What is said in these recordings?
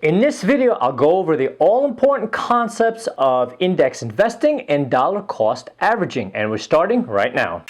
In this video, I'll go over the all-important concepts of index investing and dollar cost averaging, and we're starting right now.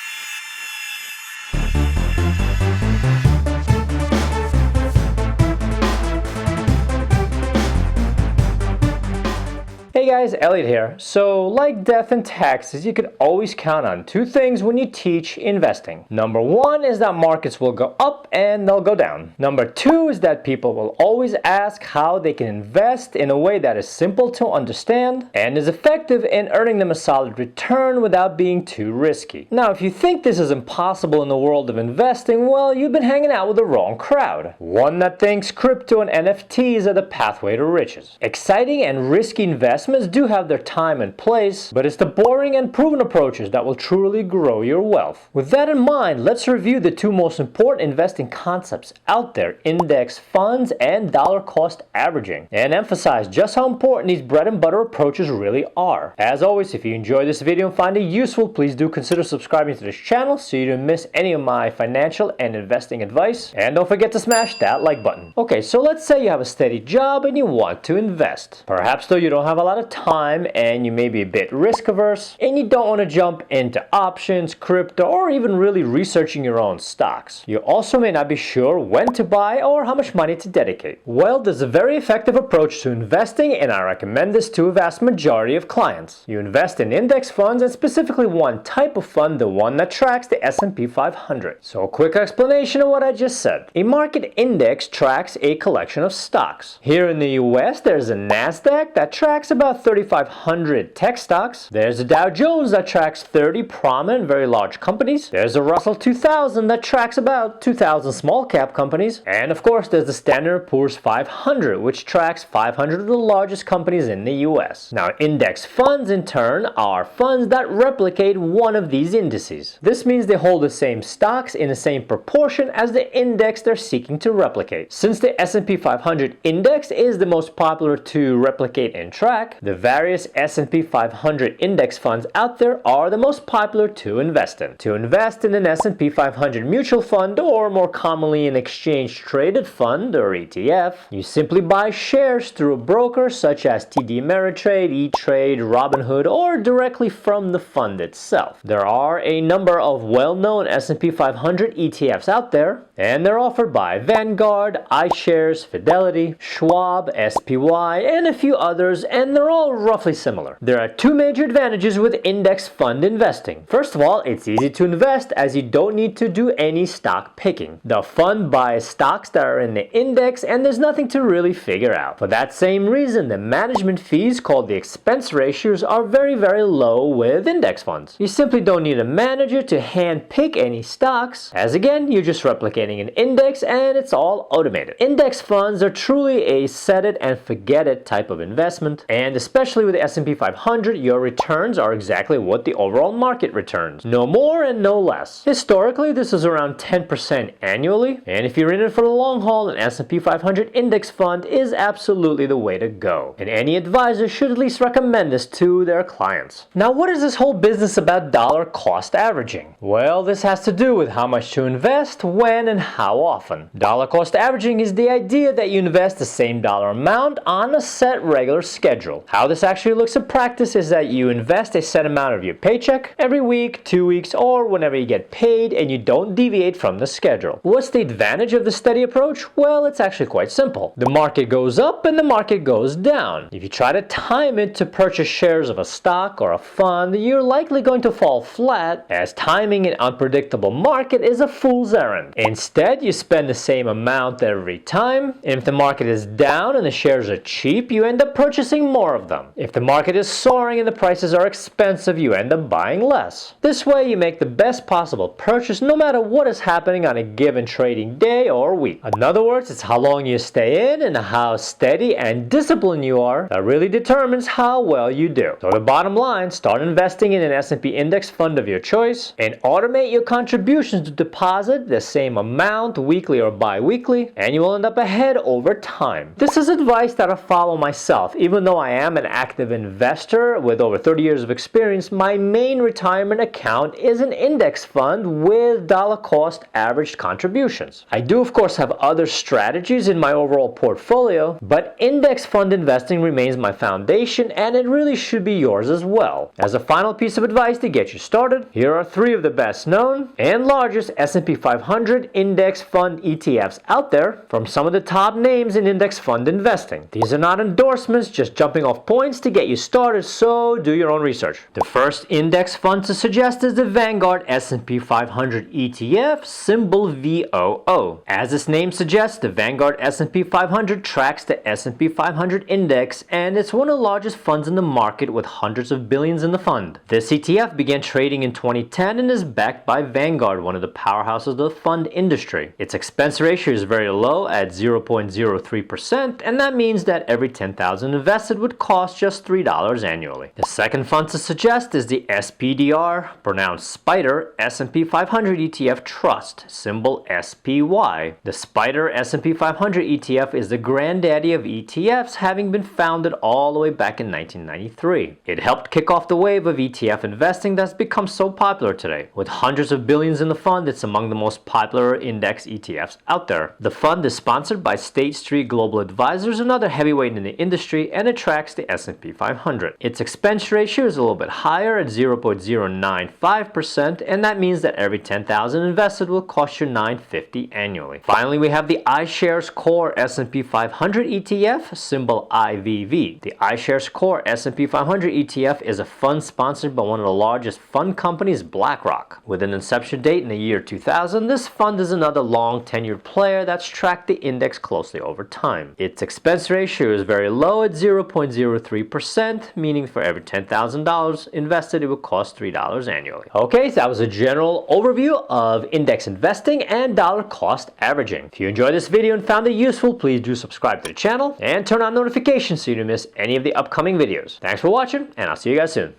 Hey guys, Elliot here. So, like death and taxes, you can always count on two things when you teach investing. Number one is that markets will go up and they'll go down. Number two is that people will always ask how they can invest in a way that is simple to understand and is effective in earning them a solid return without being too risky. Now, if you think this is impossible in the world of investing, well, you've been hanging out with the wrong crowd. One that thinks crypto and NFTs are the pathway to riches. Exciting and risky investments do have their time and place, but it's the boring and proven approaches that will truly grow your wealth. With that in mind, let's review the two most important investing concepts out there, index funds and dollar cost averaging, and emphasize just how important these bread and butter approaches really are. As always, if you enjoyed this video and find it useful, please do consider subscribing to this channel so you don't miss any of my financial and investing advice, and don't forget to smash that like button. Okay, so let's say you have a steady job and you want to invest. Perhaps though you don't have a lot of time and you may be a bit risk averse and you don't want to jump into options, crypto, or even really researching your own stocks. You also may not be sure when to buy or how much money to dedicate. Well, there's a very effective approach to investing, and I recommend this to a vast majority of clients. You invest in index funds, and specifically one type of fund, the one that tracks the S&P 500. So a quick explanation of what I just said. A market index tracks a collection of stocks. Here in the US, there's a NASDAQ that tracks about 3,500 tech stocks. There's a Dow Jones that tracks 30 prominent, very large companies. There's a Russell 2000 that tracks about 2,000 small cap companies. And of course, there's the Standard & Poor's 500, which tracks 500 of the largest companies in the US. Now, index funds, in turn, are funds that replicate one of these indices. This means they hold the same stocks in the same proportion as the index they're seeking to replicate. Since the S&P 500 index is the most popular to replicate and track, the various S&P 500 index funds out there are the most popular to invest in. To invest in an S&P 500 mutual fund, or more commonly an exchange-traded fund or ETF, you simply buy shares through a broker such as TD Ameritrade, E-Trade, Robinhood, or directly from the fund itself. There are a number of well-known S&P 500 ETFs out there, and they're offered by Vanguard, iShares, Fidelity, Schwab, SPY, and a few others, and they're all roughly similar. There are two major advantages with index fund investing. First of all, it's easy to invest as you don't need to do any stock picking. The fund buys stocks that are in the index and there's nothing to really figure out. For that same reason, the management fees, called the expense ratios, are very, very low with index funds. You simply don't need a manager to hand pick any stocks, as again, you're just replicating an index and it's all automated. Index funds are truly a set it and forget it type of investment, and especially with the S&P 500, your returns are exactly what the overall market returns. No more and no less. Historically, this is around 10% annually, and if you're in it for the long haul, an S&P 500 index fund is absolutely the way to go. And any advisor should at least recommend this to their clients. Now, what is this whole business about dollar cost averaging? Well, this has to do with how much to invest, when, and how often. Dollar cost averaging is the idea that you invest the same dollar amount on a set regular schedule. How this actually looks in practice is that you invest a set amount of your paycheck every week, 2 weeks, or whenever you get paid, and you don't deviate from the schedule. What's the advantage of the steady approach? Well, it's actually quite simple. The market goes up and the market goes down. If you try to time it to purchase shares of a stock or a fund, you're likely going to fall flat, as timing an unpredictable market is a fool's errand. Instead, you spend the same amount every time, and if the market is down and the shares are cheap, you end up purchasing more of them. If the market is soaring and the prices are expensive, you end up buying less. This way, you make the best possible purchase no matter what is happening on a given trading day or week. In other words, it's how long you stay in and how steady and disciplined you are that really determines how well you do. So the bottom line, start investing in an S&P index fund of your choice and automate your contributions to deposit the same amount weekly or bi-weekly, and you will end up ahead over time. This is advice that I follow myself, even though I am am an active investor with over 30 years of experience, my main retirement account is an index fund with dollar cost averaged contributions. I do of course have other strategies in my overall portfolio, but index fund investing remains my foundation and it really should be yours as well. As a final piece of advice to get you started, here are 3 of the best known and largest S&P 500 index fund ETFs out there from some of the top names in index fund investing. These are not endorsements, just jumping off points to get you started, so do your own research. The first index fund to suggest is the Vanguard S&P 500 ETF, symbol VOO. As its name suggests, the Vanguard S&P 500 tracks the S&P 500 index, and it's one of the largest funds in the market with hundreds of billions in the fund. This ETF began trading in 2010 and is backed by Vanguard, one of the powerhouses of the fund industry. Its expense ratio is very low at 0.03%, and that means that every $10,000 invested would cost just $3 annually. The second fund to suggest is the SPDR, pronounced Spider, S&P 500 ETF Trust, symbol SPY. The Spider S&P 500 ETF is the granddaddy of ETFs, having been founded all the way back in 1993. It helped kick off the wave of ETF investing that's become so popular today. With hundreds of billions in the fund, it's among the most popular index ETFs out there. The fund is sponsored by State Street Global Advisors, another heavyweight in the industry, and it tracks the S&P 500. Its expense ratio is a little bit higher at 0.095%, and that means that every $10,000 invested will cost you $9.50 annually. Finally, we have the iShares Core S&P 500 ETF, symbol IVV. The iShares Core S&P 500 ETF is a fund sponsored by one of the largest fund companies, BlackRock. With an inception date in the year 2000, this fund is another long tenured player that's tracked the index closely over time. Its expense ratio is very low at 0.03%, meaning for every $10,000 invested, it would cost $3 annually. Okay, so that was a general overview of index investing and dollar cost averaging. If you enjoyed this video and found it useful, please do subscribe to the channel and turn on notifications so you don't miss any of the upcoming videos. Thanks for watching, and I'll see you guys soon.